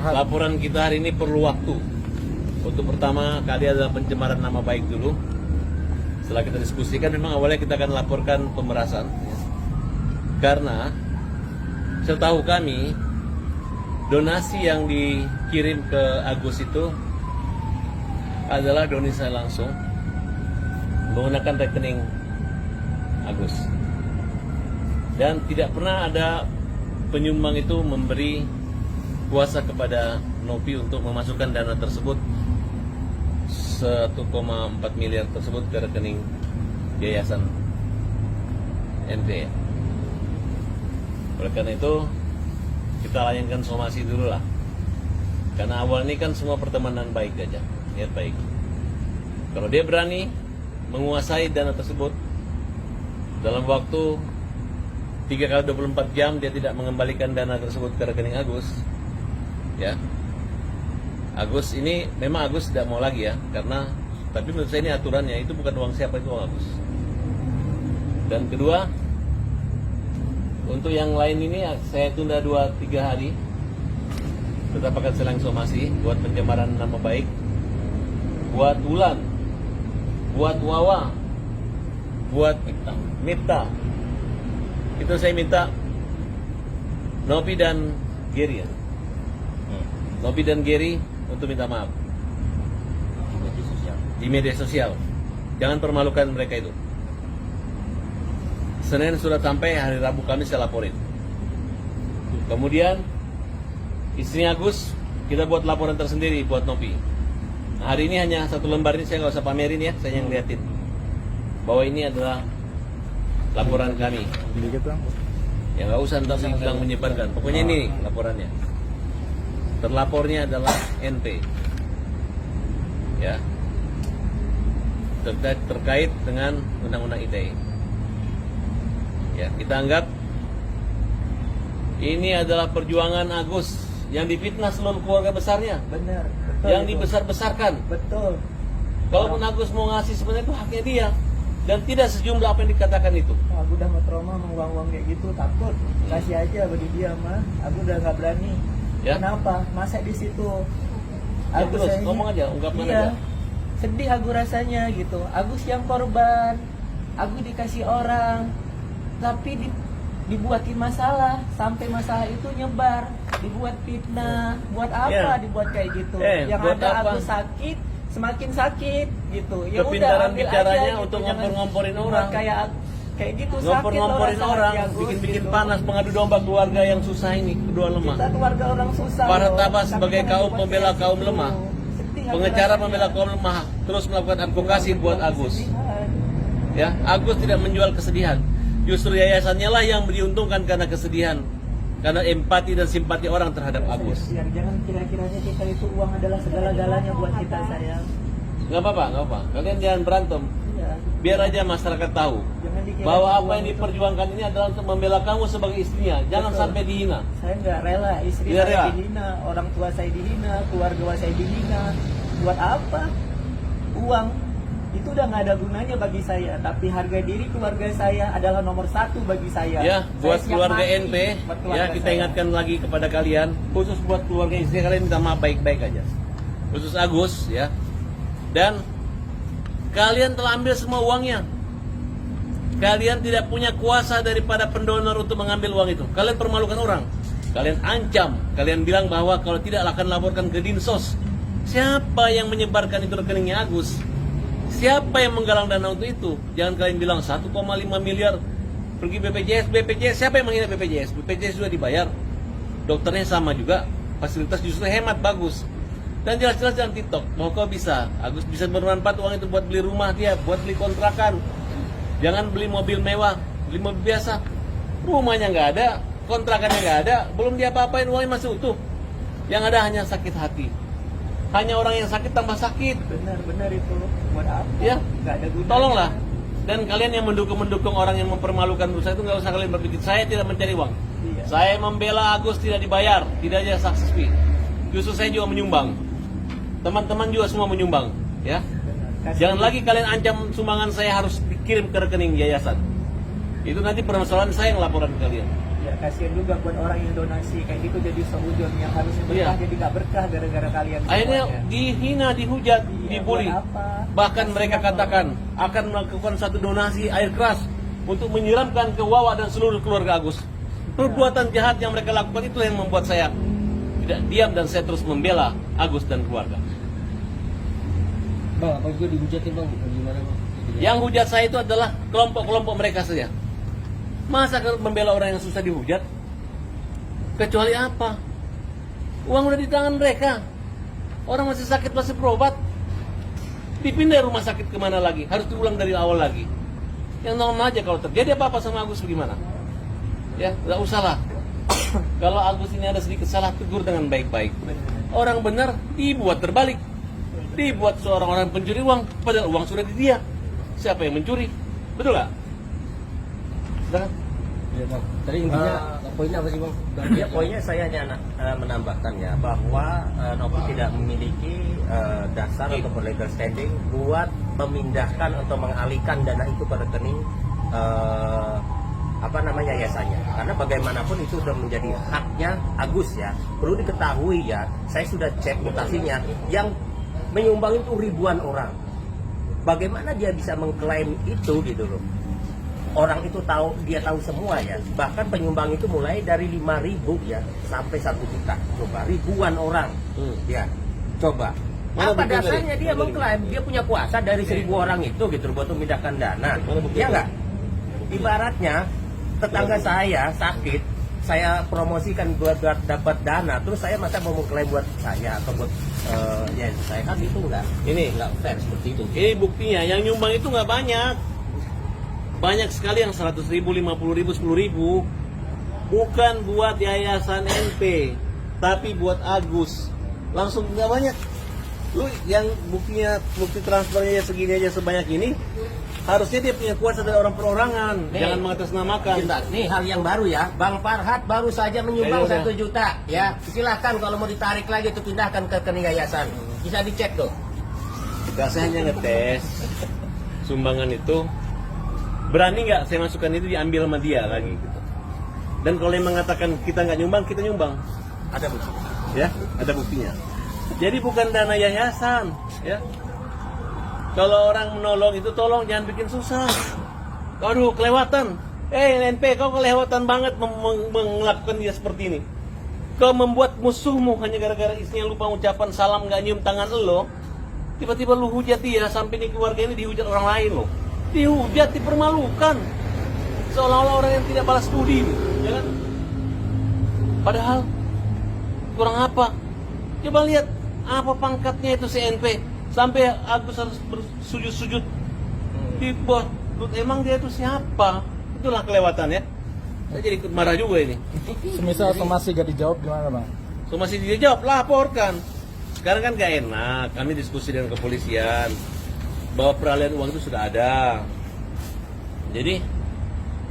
laporan kita hari ini perlu waktu. Untuk pertama kali adalah pencemaran nama baik dulu. Setelah kita diskusikan, memang awalnya kita akan laporkan pemerasan. Karena setahu kami, donasi yang dikirim ke Agus itu adalah donasi langsung menggunakan rekening Agus. Dan tidak pernah ada penyumbang itu memberi kuasa kepada Nopi untuk memasukkan dana tersebut 1,4 miliar tersebut ke rekening Yayasan NP. Oleh karena itu kita layankan somasi dulu lah. Karena awal ini kan semua pertemanan baik aja, niat baik. Kalau dia berani menguasai dana tersebut dalam waktu 3x24 jam dia tidak mengembalikan dana tersebut ke rekening Agus, ya. Agus ini memang Agus tidak mau lagi ya, karena tapi menurut saya ini aturannya, itu bukan uang siapa, itu uang Agus. Dan kedua, untuk yang lain ini saya tunda 2-3 hari. Tetap akan selang somasi buat pencemaran nama baik, buat Wulan, buat Wawa, buat Mipta. Itu saya minta Nopi dan Gary ya. Nopi dan Gary untuk minta maaf di media sosial. Jangan permalukan mereka itu. Senin sudah sampai, hari Rabu kami saya laporin. Kemudian istri Agus kita buat laporan tersendiri buat Nopi. Nah, hari ini hanya 1 lembar ini, saya nggak usah pamerin ya, saya yang liatin bahwa ini adalah laporan kami. Ya nggak usah ntar bilang menyebarkan. Pokoknya ini laporannya. Terlapornya adalah NP. Ya. Terkait dengan Undang-Undang ITE. Ya, kita anggap ini adalah perjuangan Agus yang difitnah seluruh keluarga besarnya. Benar. Betul, Yang dibesar-besarkan. Betul. Kalaupun Agus mau ngasih, sebenarnya itu haknya dia. Dan tidak sejumlah apa yang dikatakan itu. Aku udah mau trauma menguang-uang kayak gitu, takut. Kasih aja bagi dia mah. Aku udah nggak berani. Ya. Kenapa? Masa di situ? Ya, terus saya- ngomong aja, ungkapkan iya. aja. Sedih aku rasanya gitu. Agus yang korban. Aku dikasih orang, tapi dibuatin masalah, sampai masalah itu nyebar, dibuat fitnah. Buat apa Ya. dibuat kayak gitu? Yang buat ada apa? Agus sakit, semakin sakit gitu. Ya Kepintaran udah, ambil bicaranya aja gitu. untuk Jangan ngompor-ngomporin dibuat orang. Kayak gitu sakit Ngompor-ngomporin loh orang, rasanya, Agus, bikin-bikin gitu. panas, mengadu domba keluarga yang susah ini, kedua lemah. Kita keluarga orang susah. Para loh. tabah Tapi sebagai jangan kaum dibuat pembela kayak kaum gitu. lemah, Sedih aku pengecara rasanya. pembela kaum lemah, terus melakukan advokasi buat Agus. Kesedihan. Ya, Agus tidak menjual kesedihan. Justru yayasannya lah yang diuntungkan karena kesedihan, karena empati dan simpati orang terhadap Agus. Jangan kira-kiranya kita itu uang adalah segala-galanya buat kita, sayang. Nggak apa-apa, nggak apa. Kalian jangan berantem. Iya. Biar aja masyarakat tahu Jangan dikira bahwa uang apa yang itu- diperjuangkan ini adalah untuk membela kamu sebagai istrinya. Jangan Betul. sampai dihina. Saya nggak rela istri Tidak saya rela. dihina, orang tua saya dihina, keluarga saya dihina. Buat apa? Uang itu udah nggak ada gunanya bagi saya. Tapi harga diri keluarga saya adalah nomor 1 bagi saya. Ya, Saya buat siap keluarga mati NP, buat ya keluarga kita saya. ingatkan lagi kepada kalian, khusus buat keluarga istri kalian minta maaf baik-baik aja. Khusus Agus, ya. Dan kalian telah ambil semua uangnya. Kalian tidak punya kuasa daripada pendonor untuk mengambil uang itu. Kalian permalukan orang. Kalian ancam. Kalian bilang bahwa kalau tidak akan laporkan ke Dinsos. Siapa yang menyebarkan itu rekeningnya Agus? Siapa yang menggalang dana untuk itu? Jangan kalian bilang 1,5 miliar pergi BPJS. BPJS, siapa yang menghina BPJS? BPJS sudah dibayar. Dokternya sama juga. Fasilitas justru hemat, bagus. Dan jelas-jelas dalam TikTok bahwa kau bisa, Agus bisa bermanfaat uang itu buat beli rumah dia, buat beli kontrakan. Jangan beli mobil mewah, beli mobil biasa. Rumahnya nggak ada, kontrakannya nggak ada, belum diapa-apain, uangnya masih utuh. Yang ada hanya sakit hati. Hanya orang yang sakit tambah sakit. Benar itu. Buat apa? Ya, Nggak ada gunanya. tolonglah. Dan kalian yang mendukung orang yang mempermalukan berusaha itu nggak usah kalian berpikir. Saya tidak mencari uang. Iya. Saya membela Agus tidak dibayar, tidak ada success fee. Justru saya juga menyumbang. Teman-teman juga semua menyumbang, ya. Kasih- Jangan lagi kalian ancam sumbangan saya harus dikirim ke rekening yayasan. Itu nanti permasalahan saya yang laporan ke kalian. Ya, kasihan juga buat orang yang donasi kayak gitu jadi seujun yang harusnya berkah jadi nggak berkah gara-gara kalian Akhirnya semuanya. dihina, dihujat, Iya, dibully. buat apa? Bahkan Kasihan mereka loh. katakan akan melakukan satu donasi air keras untuk menyiramkan ke Wawa dan seluruh keluarga Agus. Perbuatan jahat yang mereka lakukan itu yang membuat saya tidak diam dan saya terus membela Agus dan keluarga. Bang, apa gue dihujatin bang? Gimana bang? Yang hujat saya itu adalah kelompok-kelompok mereka saja. Masa membela orang yang susah dihujat? Kecuali apa? Uang udah di tangan mereka. Orang masih sakit, masih berobat. Dipindah rumah sakit kemana lagi? Harus diulang dari awal lagi. Yang normal aja kalau terjadi apa-apa sama Agus bagaimana? Ya, nggak usah lah. Kalau Agus ini ada sedikit salah, tegur dengan baik-baik. Orang benar dibuat terbalik. Dibuat seorang orang pencuri uang, padahal uang sudah di dia. Siapa yang mencuri? Betul nggak? Silakan. Iya bang. Tadi intinya poinnya apa sih bang? Ya poinnya saya hanya menambahkan ya bahwa Novi tidak memiliki dasar atau legal standing buat memindahkan atau mengalihkan dana itu ke rekening yayasannya. Karena bagaimanapun itu sudah menjadi haknya Agus ya. Perlu diketahui ya, saya sudah cek mutasinya yang menyumbang itu ribuan orang. Bagaimana dia bisa mengklaim itu gitu loh? Orang itu dia tahu semua ya. Bahkan penyumbang itu mulai dari 5.000 ya sampai 1 juta. Coba ribuan orang. Ya. Coba. Mana Apa buktinya dasarnya tadi? dia mengklaim dia punya kuasa dari 1.000 orang itu gitu buat memindahkan dana? Mana buktinya Ya tadi? enggak? Ibaratnya tetangga saya sakit, saya promosikan buat dapat dana, terus saya masa mau mengklaim buat saya atau buat saya kan itu enggak. Ini Enggak fair seperti itu. Ini buktinya, yang nyumbang itu nggak banyak. Banyak sekali yang 100.000, 50.000, 10.000. Bukan buat yayasan NP, tapi buat Agus. Langsung nggak banyak. Lu yang buktinya, bukti transfernya segini aja sebanyak ini, harusnya dia punya kuasa dari orang perorangan. Nih, Jangan mengatasnamakan. Bentar, nih hal yang baru ya. Bang Farhat baru saja menyumbang Ya, 1 juta. Ya, silahkan kalau mau ditarik lagi itu pindahkan ke rekening yayasan. Bisa dicek tuh. Gak, saya hanya ngetes sumbangan itu. Berani nggak saya masukkan itu diambil sama dia lagi gitu. Dan kalau yang mengatakan kita nggak nyumbang, kita nyumbang. Ada bukti. Ya, ada buktinya. Jadi bukan dana yayasan, ya. Kalau orang menolong itu tolong jangan bikin susah. Aduh, kelewatan. NP, kau kelewatan banget melakukan dia seperti ini. Kau membuat musuhmu hanya gara-gara istrinya lupa ucapan salam nggak nyium tangan lo. Tiba-tiba lu hujat dia sampai nih keluarga ini dihujat orang lain lo. Dihujat, dipermalukan. Seolah-olah orang yang tidak balas budi, ya kan? Padahal kurang apa? Coba lihat apa pangkatnya itu CNP sampai Agus harus bersujud-sujud di bawah. Emang dia itu siapa? Itulah kelewatan ya. Saya jadi ikut marah juga ini. Semisal somasi gak dijawab gimana bang? So masih dijawab, laporkan. Sekarang kan gak enak. Kami diskusi dengan kepolisian bahwa peralihan uang itu sudah ada. Jadi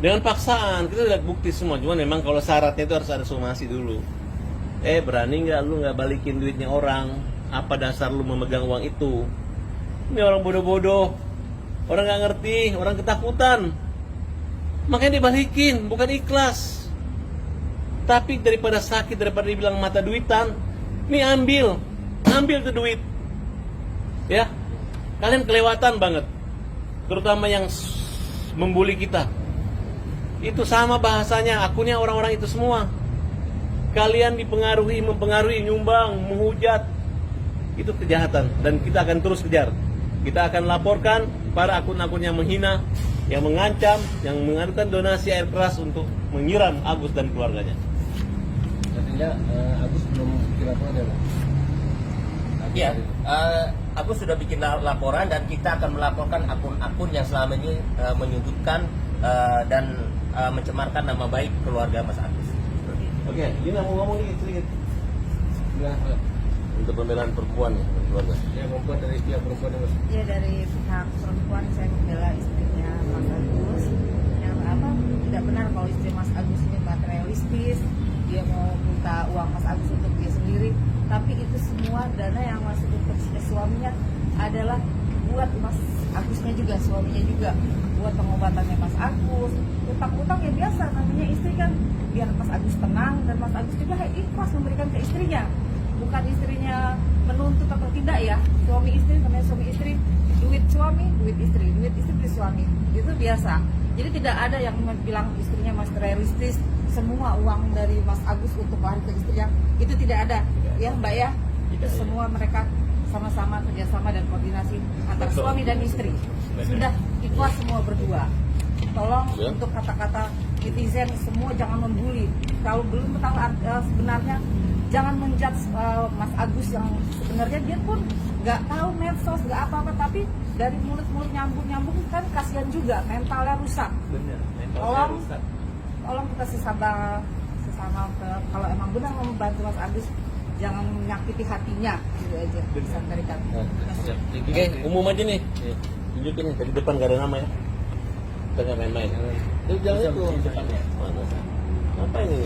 dengan paksaan kita udah bukti semua. Cuman memang kalau syaratnya itu harus ada somasi dulu. Berani nggak lu nggak balikin duitnya orang? Apa dasar lu memegang uang itu? Ini orang bodoh-bodoh, orang nggak ngerti, orang ketakutan. Makanya dibalikin, bukan ikhlas. Tapi daripada sakit, daripada dibilang mata duitan, nih ambil tuh duit. Ya, kalian kelewatan banget, terutama yang membuli kita. Itu sama bahasanya, akunnya orang-orang itu semua. Kalian dipengaruhi, mempengaruhi, nyumbang, menghujat. Itu kejahatan dan kita akan terus kejar. Kita akan laporkan para akun-akun yang menghina, yang mengancam, yang mengadukan donasi air keras untuk menyiram Agus dan keluarganya. Artinya Agus belum kira apa ada bang? Ya, aku sudah bikin laporan dan kita akan melaporkan akun-akun yang selama ini menyudutkan dan mencemarkan nama baik keluarga Mas Agus. Oke, Gina mau ngomong sedikit. Nah, Untuk pembelaan perempuan ya, keluarga. ya perempuan dari pihak perempuan mas. Ya dari pihak perempuan saya membela istrinya Mas Agus yang tidak benar kalau istri Mas Agus ini materialistis, dia mau minta uang Mas Agus untuk dia sendiri, tapi itu semua dana yang masuk ke suaminya adalah buat Mas Agusnya juga, suaminya juga buat pengobatannya Mas Agus. Utang-utang ya biasa, namanya istri kan, biar Mas Agus tenang dan Mas Agus juga ikhlas memberikan ke istrinya. Bukan istrinya menuntut atau tidak ya. Suami istri, namanya suami istri, duit suami, duit istri, duit suami. Itu biasa. Jadi tidak ada yang bilang istrinya materialistis, semua uang dari Mas Agus untuk lari ke istrinya, itu tidak ada. Ya Mbak ya, itu semua mereka sama-sama kerjasama dan koordinasi antara suami dan istri. Sudah ikhlas semua berdua. Tolong untuk kata-kata netizen semua jangan membuli. Kalau belum tahu sebenarnya, jangan menjudge Mas Agus yang sebenarnya dia pun nggak tahu medsos, nggak apa-apa, tapi dari mulut-mulut nyambung kan kasihan juga, mentalnya rusak. Bener, Tolong kita sesama kalau emang benar mau membantu Mas Agus, jangan menyakiti hatinya, gitu aja. Bisa berikan. Oke, umum aja nih. Tunjukin nih, dari depan gak ada nama ya. Kita nggak main-main. Itu jalan itu. Mana? Apa ini?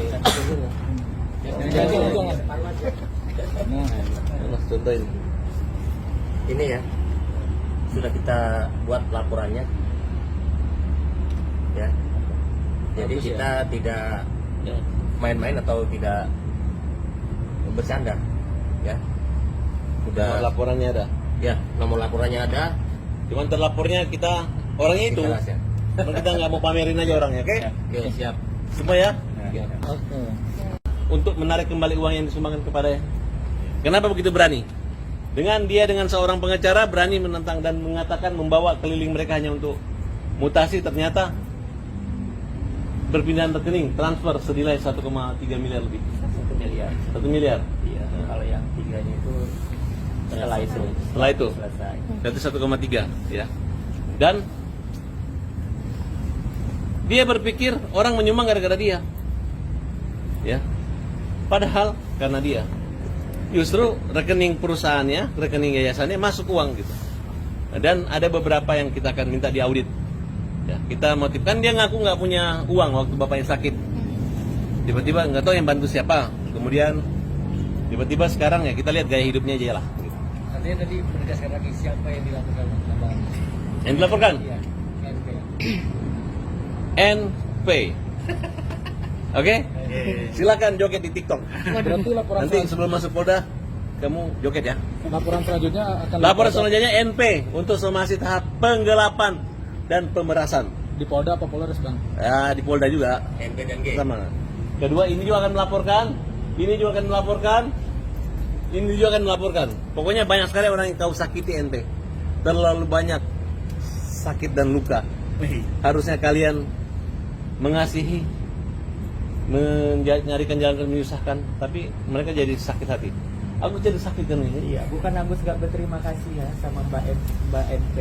Mas contohin. Ini ya, sudah kita buat laporannya, ya. Jadi Bagus, kita tidak Ya. main-main atau tidak bercanda, ya. Nomor Sudah, laporannya ada. ya, nomor laporannya ada. Cuman terlapornya kita orangnya itu. Kita rahasia. Cuman kita nggak mau pamerin aja orangnya, oke? Oke, siap. Semua ya. Ya. Oke. Untuk menarik kembali uang yang disumbangkan kepadanya. Kenapa begitu berani? Dengan seorang pengacara berani menentang dan mengatakan membawa keliling mereka hanya untuk mutasi, ternyata berpindahan rekening, transfer senilai 1,3 miliar lebih. 1 miliar. 1 miliar. Iya, kalau yang 3-nya itu setelah itu. Setelah itu. Selesai. Berarti 1,3 ya. Dan dia berpikir orang menyumbang gara-gara dia. Ya. Padahal karena dia. Justru rekening perusahaannya, rekening yayasannya masuk uang gitu. Dan ada beberapa yang kita akan minta diaudit. Ya, kita motifkan dia ngaku nggak punya uang waktu bapaknya sakit. Tiba-tiba nggak tahu yang bantu siapa. Kemudian tiba-tiba sekarang ya kita lihat gaya hidupnya aja lah. Gitu. Artinya tadi berdasarkan lagi siapa yang dilaporkan Abang? Yang dilaporkan Iya, NP. NP. Oke? Silakan joget di TikTok. Berarti laporan Nanti sebelum masuk Polda kamu joget ya. laporan selanjutnya akan Laporan selanjutnya NP untuk somasi tahap penggelapan dan pemerasan. di Polda apa Polres, Bang? Ya, di Polda juga. NP dan G. Sama. Kedua ini juga akan melaporkan, ini juga akan melaporkan, ini juga akan melaporkan. Pokoknya banyak sekali orang yang kau sakiti NP. Terlalu banyak sakit dan luka. Harusnya kalian mengasihi, menyarikan jalan menyusahkan, tapi mereka jadi sakit hati. Aku jadi sakit kan ini. Iya, bukan Agus nggak berterima kasih ya sama Mbak NP.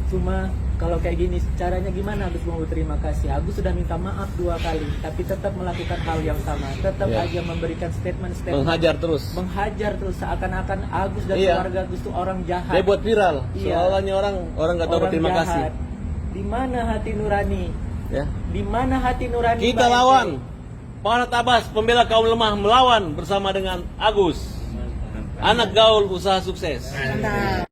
Cuma kalau kayak gini caranya gimana Agus mau berterima kasih? Agus sudah minta maaf 2 kali, tapi tetap melakukan hal yang sama, tetap Iya. aja memberikan statement Menghajar terus. seakan-akan Agus dan Iya. keluarga Agus itu orang jahat. Dia buat viral. Iya. Soalnya orang nggak tahu Orang berterima jahat. kasih. Di mana hati nurani? Ya. Di mana hati nurani? Kita Mbak lawan. NP? Farhad Abbas, pembela kaum lemah, melawan bersama dengan Agus. Anak gaul usaha sukses.